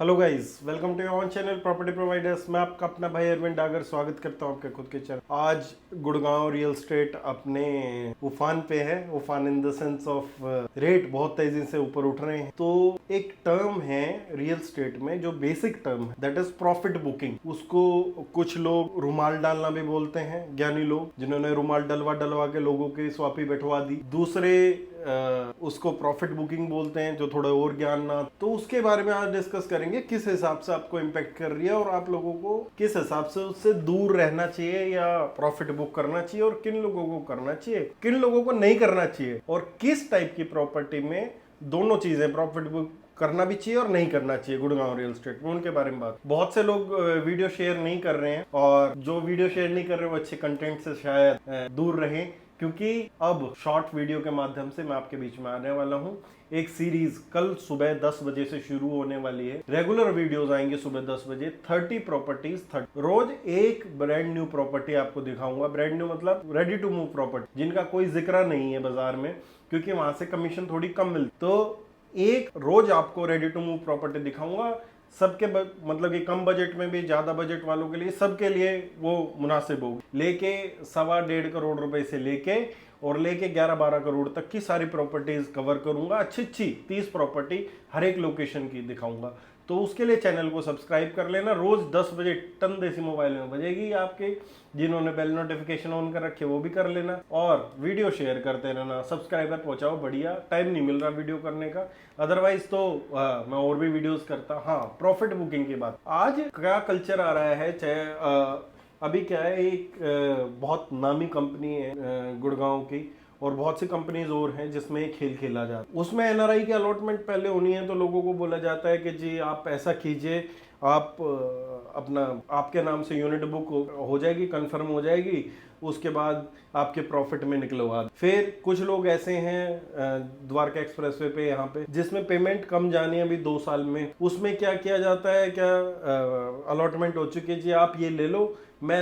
Hello guys, welcome to your channel property providers. मैं आपका अपना भाई अरविंद डागर स्वागत करता हूं आपके खुद के चैनल। आज गुड़गांव रियल एस्टेट अपने उफान पे है। उफान in the sense of rate बहुत तेजी से ऊपर उठ रहे हैं। तो एक टर्म है रियल एस्टेट में जो बेसिक टर्म है, दैट इज प्रॉफिट बुकिंग। उसको कुछ लोग रुमाल डालना भी बोलते हैं, ज्ञानी लोग जिन्होंने रुमाल डलवा डलवा के लोगों की स्वापी बैठवा दी। दूसरे उसको प्रॉफिट बुकिंग बोलते हैं जो थोड़ा और ज्ञान ना। तो उसके बारे में आज डिस्कस करेंगे, किस हिसाब से आपको इम्पेक्ट कर रही है और आप लोगों को किस हिसाब से उससे दूर रहना चाहिए या प्रॉफिट बुक करना चाहिए, और किन लोगों को करना चाहिए, किन लोगों को नहीं करना चाहिए, और किस टाइप की प्रॉपर्टी में दोनों चीजें प्रॉफिट बुक करना भी चाहिए और नहीं करना चाहिए गुड़गांव रियल एस्टेट में, उनके बारे में बात। बहुत से लोग वीडियो शेयर नहीं कर रहे हैं, और जो वीडियो शेयर नहीं कर रहे वो अच्छे कंटेंट से शायद दूर रहें, क्योंकि अब शॉर्ट वीडियो के माध्यम से मैं आपके बीच में आने वाला हूं। एक सीरीज कल सुबह 10 बजे से शुरू होने वाली है। रेगुलर वीडियोस आएंगे सुबह 10 बजे। 30 प्रॉपर्टीज, रोज एक ब्रांड न्यू प्रॉपर्टी आपको दिखाऊंगा। ब्रांड न्यू मतलब रेडी टू मूव प्रॉपर्टी, जिनका कोई जिक्र नहीं है बाजार में, क्योंकि वहां से कमीशन थोड़ी कम मिलती। तो एक रोज आपको रेडी टू मूव प्रॉपर्टी दिखाऊंगा। सबके मतलब कि कम बजट में भी, ज्यादा बजट वालों के लिए, सबके लिए वो मुनासिब होगी। लेके 1.25 करोड़ रुपए से लेके और लेके 11-12 करोड़ तक की सारी प्रॉपर्टीज कवर करूंगा। अच्छी 30 प्रॉपर्टी हर एक लोकेशन की दिखाऊंगा। तो उसके लिए चैनल को सब्सक्राइब कर लेना। रोज 10 बजे टन देसी मोबाइल में बजेगी आपके। जिन्होंने बेल नोटिफिकेशन ऑन कर रखे वो भी कर लेना, और वीडियो शेयर करते रहना। सब्सक्राइबर पहुंचाओ, बढ़िया। टाइम नहीं मिल रहा वीडियो करने का, अदरवाइज तो मैं और भी वीडियोस करता। हाँ, प्रॉफिट बुकिंग की बात। आज क्या कल्चर आ रहा है, चाहे अभी क्या है, एक बहुत नामी कंपनी है गुड़गांव की, और बहुत सी कंपनीज और हैं जिसमें खेल खेला जाता है। उसमें एनआरआई की अलॉटमेंट पहले होनी है, तो लोगों को बोला जाता है कि जी आप ऐसा कीजिए, आप अपना आपके नाम से यूनिट बुक हो जाएगी, कंफर्म हो जाएगी, उसके बाद आपके प्रॉफिट में निकलवा। फिर कुछ लोग ऐसे हैं द्वारका एक्सप्रेसवे पे यहाँ पे, जिसमें पेमेंट कम जानी है अभी 2 साल में। उसमें क्या किया जाता है, क्या अलॉटमेंट हो चुकी है जी, आप ये ले लो। मैं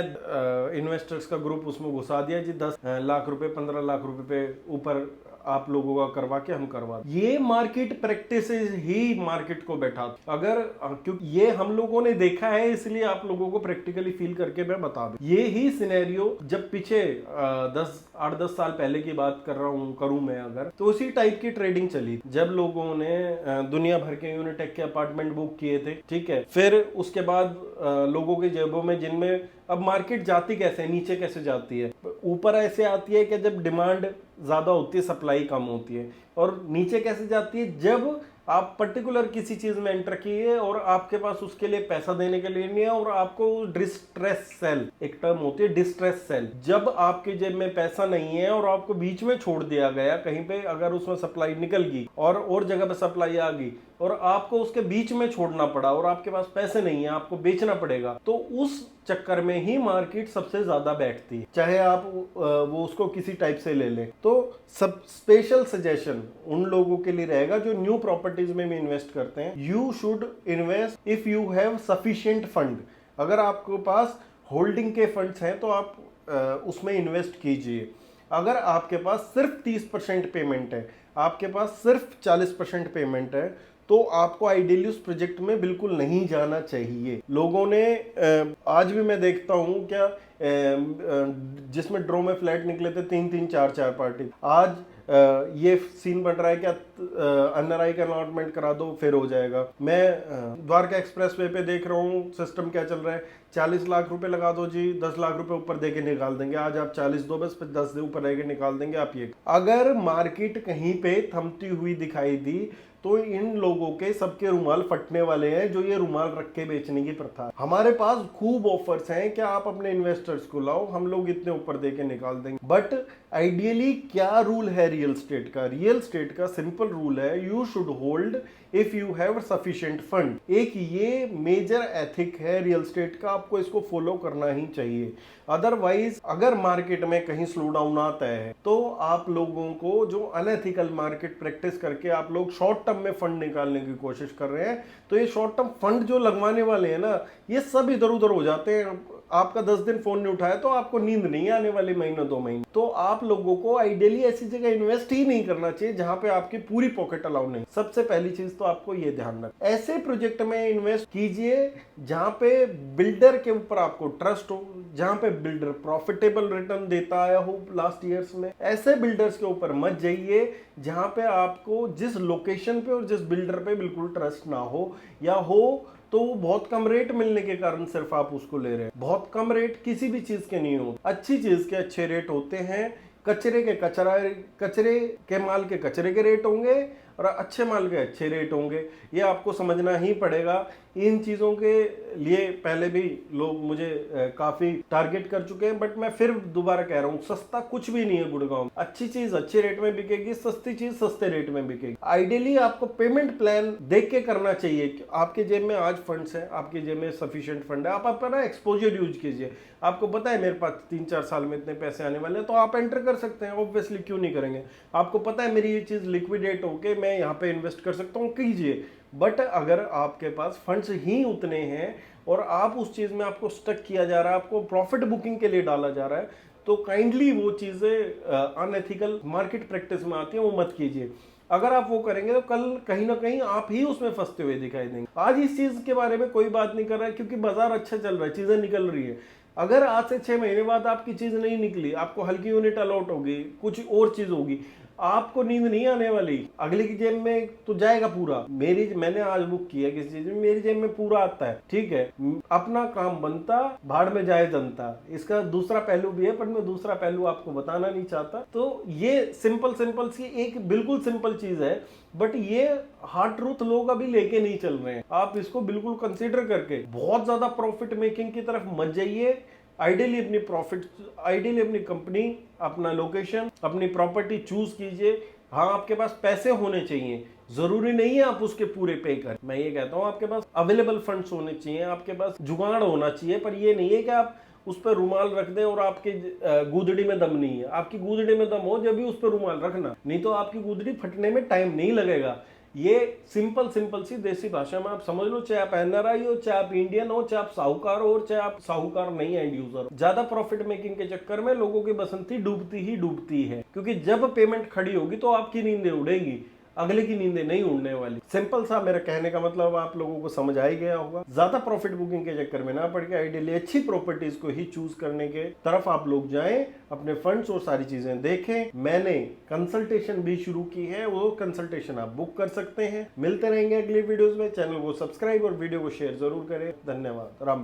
इन्वेस्टर्स का ग्रुप उसमें घुसा दिया जी, 10 लाख रुपए, 15 लाख रुपए पे ऊपर आप लोगों का करवा के हम करवा। ये मार्केट प्रैक्टिस ही मार्केट को बैठा। अगर क्योंकि ये हम लोगों ने देखा है, इसलिए आप लोगों को प्रैक्टिकली फील करके मैं बता दूं। ये ही सिनेरियो जब पीछे 8-10 साल पहले की बात कर रहा हूं, करूं मैं अगर, तो उसी टाइप की ट्रेडिंग चली जब लोगों ने दुनिया भर के यूनिटेक के अपार्टमेंट बुक किए थे। ठीक है, फिर उसके बाद लोगों के जेबों में, जिनमें अब मार्केट जाती कैसे, नीचे कैसे जाती है, ऊपर ऐसे आती है कि जब डिमांड ज्यादा होती है, सप्लाई कम होती है, और नीचे कैसे जाती है, जब आप पर्टिकुलर किसी चीज में एंटर किए और आपके पास उसके लिए पैसा देने के लिए नहीं है, और आपको डिस्ट्रेस सेल, एक टर्म होती है डिस्ट्रेस सेल, जब आपके जेब में पैसा नहीं है और आपको बीच में छोड़ दिया गया कहीं पे, अगर उसमें सप्लाई निकल गई और जगह पे सप्लाई आ गई और आपको उसके बीच में छोड़ना पड़ा और आपके पास पैसे नहीं है, आपको बेचना पड़ेगा, तो उस चक्कर में ही मार्केट सबसे ज्यादा बैठती है, चाहे आप वो उसको किसी टाइप से ले लें। तो सब स्पेशल सजेशन उन लोगों के लिए रहेगा जो न्यू प्रॉपर्टीज में भी इन्वेस्ट करते हैं। You should invest if you have sufficient fund. अगर आपके पास होल्डिंग के फंड्स हैं तो आप उसमें इन्वेस्ट कीजिए। अगर आपके पास सिर्फ 30% पेमेंट है, आपके पास सिर्फ 40% पेमेंट है, तो आपको आइडियली उस प्रोजेक्ट में बिल्कुल नहीं जाना चाहिए। लोगों ने आज भी मैं देखता हूं क्या, जिसमें ड्रो में फ्लैट निकले थे 3-3, 4-4 पार्टी, आज ये सीन बन रहा है क्या, एनआरआई का अलॉटमेंट करा दो फिर हो जाएगा। मैं द्वारका एक्सप्रेसवे पे देख रहा हूँ सिस्टम क्या चल रहा है, 40 लाख रुपए लगा दो जी, 10 लाख रुपए ऊपर देके निकाल देंगे। आज आप 40 दो बस, फिर 10 ऊपर देके निकाल देंगे आप। ये अगर मार्केट कहीं पे थमती हुई दिखाई दी तो इन लोगों के सबके रुमाल फटने वाले हैं, जो ये रुमाल रख के बेचने की प्रथा। हमारे पास खूब ऑफर्स हैं कि आप अपने इन्वेस्टर्स को लाओ, हम लोग इतने ऊपर देके निकाल देंगे। बट आइडियली क्या रूल है रियल एस्टेट का? रियल एस्टेट का सिंपल रूल है, you should hold if you have sufficient fund. एक ये मेजर एथिक है रियल एस्टेट का, आपको इसको फॉलो करना ही चाहिए। अदरवाइज अगर मार्केट में कहीं स्लो डाउन आता है तो आप लोगों को, जो अनएथिकल मार्केट प्रैक्टिस करके आप लोग शॉर्ट टर्म में फंड निकालने की कोशिश कर रहे हैं, तो ये शॉर्ट टर्म फंड जो लगवाने वाले हैं ना, ये सब इधर उधर हो जाते हैं। आपका 10 दिन फोन नहीं उठाया तो आपको नींद नहीं आने वाली महीनों 2 महीने। तो आप लोगों को आइडियली ऐसी जगह इन्वेस्ट ही नहीं करना चाहिए जहां पे आपकी पूरी पॉकेट अलाउ नहीं। सबसे पहली चीज तो आपको ये ध्यान रखना, ऐसे प्रोजेक्ट में इन्वेस्ट कीजिए जहां पे बिल्डर के ऊपर आपको ट्रस्ट हो, जहां पे बिल्डर प्रॉफिटेबल रिटर्न देता आया हो लास्ट ईयर्स में। ऐसे बिल्डर्स के ऊपर मत जाइए जहां पे आपको जिस लोकेशन पे और जिस बिल्डर पे बिल्कुल ट्रस्ट ना हो, या हो तो बहुत कम रेट मिलने के कारण सिर्फ आप उसको ले रहे हैं। बहुत कम रेट किसी भी चीज के नहीं होते, अच्छी चीज के अच्छे रेट होते हैं। कचरे के माल के कचरे के रेट होंगे और अच्छे माल के अच्छे रेट होंगे, ये आपको समझना ही पड़ेगा। इन चीज़ों के लिए पहले भी लोग मुझे काफ़ी टारगेट कर चुके हैं, बट मैं फिर दोबारा कह रहा हूँ, सस्ता कुछ भी नहीं है गुड़गांव में। अच्छी चीज़ अच्छे रेट में बिकेगी, सस्ती चीज़ सस्ते रेट में बिकेगी। आइडियली आपको पेमेंट प्लान देख के करना चाहिए। आपके जेब में आज फंड्स हैं, आपके जेब में सफिशिएंट फंड है, आप अपना एक्सपोजर यूज कीजिए। आपको पता है मेरे पास 3-4 साल में इतने पैसे आने वाले हैं, तो आप एंटर कर सकते हैं। ऑब्वियसली क्यों नहीं करेंगे। आपको पता है मेरी ये चीज़ लिक्विडेट होके मैं यहाँ पे इन्वेस्ट कर सकता हूँ, कीजिए। बट अगर आपके पास फंड्स ही उतने हैं और आप उस चीज़ में आपको स्टक किया जा रहा है, आपको प्रॉफिट बुकिंग के लिए डाला जा रहा है, तो काइंडली वो चीज़ें अनएथिकल मार्केट प्रैक्टिस में आती हैं, वो मत कीजिए। अगर आप वो करेंगे तो कल कहीं ना कहीं आप ही उसमें फंसते हुए दिखाई देंगे। आज इस चीज़ के बारे में कोई बात नहीं कर रहा है क्योंकि बाजार अच्छा चल रहा है, चीज़ें निकल रही है। अगर आज से 6 महीने बाद आपकी चीज़ नहीं निकली, आपको हल्की यूनिट अलॉट होगी, कुछ और चीज़ होगी, आपको नींद नहीं आने वाली। अगले की जेब में तो जाएगा पूरा। मैंने आज बुक किया किसी चीज में, मेरी जेब में पूरा आता है, ठीक है। अपना काम बनता, भाड़ में जाए जनता। इसका दूसरा पहलू भी है, पर मैं दूसरा पहलू आपको बताना नहीं चाहता। तो ये सिंपल सी एक बिल्कुल सिंपल चीज है, बट ये हार्ड ट्रूथ लोग अभी लेके नहीं चल रहे हैं। आप इसको बिल्कुल कंसीडर करके बहुत ज्यादा प्रॉफिट मेकिंग की तरफ मत जाइए। आइडियली अपनी कंपनी, अपना लोकेशन, अपनी प्रॉपर्टी चूज कीजिए। हाँ, आपके पास पैसे होने चाहिए, जरूरी नहीं है आप उसके पूरे पे करें। मैं ये कहता हूँ आपके पास अवेलेबल फंड्स होने चाहिए, आपके पास जुगाड़ होना चाहिए, पर ये नहीं है कि आप उस पर रुमाल रख दें और आपकी गूदड़ी में दम नहीं है। आपकी गूदड़ी में दम हो जब भी उस पर रुमाल रखना, नहीं तो आपकी गूदड़ी फटने में टाइम नहीं लगेगा। ये सिंपल सी देसी भाषा में आप समझ लो, चाहे आप एनआरआई हो, चाहे आप इंडियन हो, चाहे आप साहूकार हो, और चाहे आप साहूकार नहीं एंड यूजर हो। ज्यादा प्रॉफिट मेकिंग के चक्कर में लोगों की बसंती डूबती है, क्योंकि जब पेमेंट खड़ी होगी तो आपकी नींदें उड़ेंगी, अगले की नींदें नहीं उड़ने वाली। सिंपल सा मेरा कहने का मतलब आप लोगों को समझ आ ही गया होगा। ज्यादा प्रॉफिट बुकिंग के चक्कर में ना पड़ के आइडियली अच्छी प्रॉपर्टीज को ही चूज करने के तरफ आप लोग जाएं, अपने फंड्स और सारी चीजें देखें। मैंने कंसल्टेशन भी शुरू की है, वो कंसल्टेशन आप बुक कर सकते हैं। मिलते रहेंगे अगली वीडियोस में। चैनल को सब्सक्राइब और वीडियो को शेयर जरूर करें। धन्यवाद। राम।